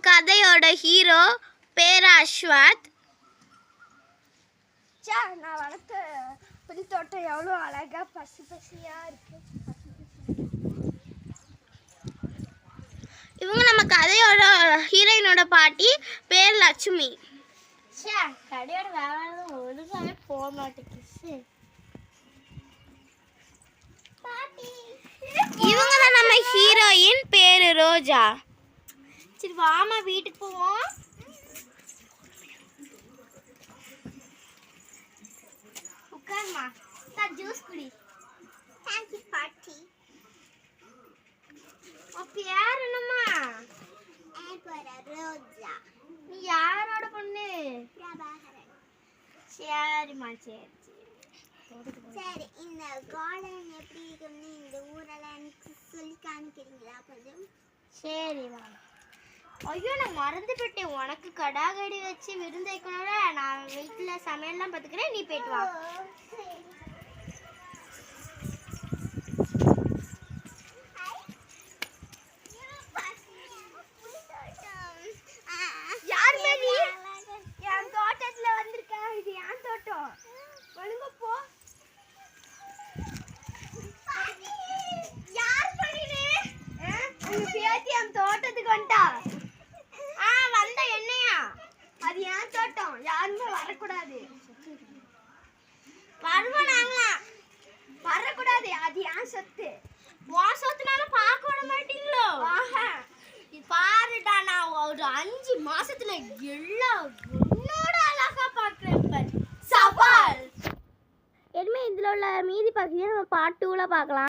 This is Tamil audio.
கதையோட ஹீரோ பேர் அஸ்வத். நான் வளர்த்த புளி தோட்டம் எவ்வளோ அழகா பசு பசியா இருக்கு. இவங்க நம்ம கதையோட ஹீரோயினோட பாட்டி பேர் லட்சுமி. கடையோட வேலை ஒழுங்காவே போக மாட்டேங்குது. இவங்க தான் நம்ம ஹீரோயின் பேரு ரோஜா. சரி வாமா வீட்டுக்கு போவோம். உட்கார்மா, ஜூஸ் குடி. தேங்க்யூ பாட்டி. பேர் என்னம்மா? ரோஜா. நீ யாரோட பொண்ணு? பிரபாகரன். சரிம்மா சரி சரி, இந்த கார்டன் எப்படி இருக்குன்னு இந்த ஊரெல்லாம் எனக்கு சொல்லி காமிக்கிறீங்களா கொஞ்சம்? சரி வா. ஐயோ நான் மறந்து போயிட்டேன், உனக்கு கடாகடி வச்சு விருந்து வைக்கணும்ல. நான் வீட்டில் சமையல்லாம் பார்த்துக்கிறேன், நீ போயிட்டு வா. என் தோட்டத்துல வந்திருக்கேன், இது என் தோட்டம். ஒழுங்க போ. யார் பண்ணினே? உங்க பேத்தி என் தோட்டத்துக்கு வந்துட்டா. வந்த என்னையா? அது என் தோட்டம், யாருமே வரக்கூடாது. வருவோம் நாங்களா? வரக்கூடாது, அது என் சொத்து. உன் சொத்துனால பார்க்க விட மாட்டீங்களோ? பாருடா, நான் ஒரு 5 மாசத்துல எல்லாம் உன்னோட அழகா பார்க்கிறேன். சவால். இனிமே இதுல உள்ள மீதி பகுதியை நம்ம பார்ட் 2ல பார்க்கலாம்.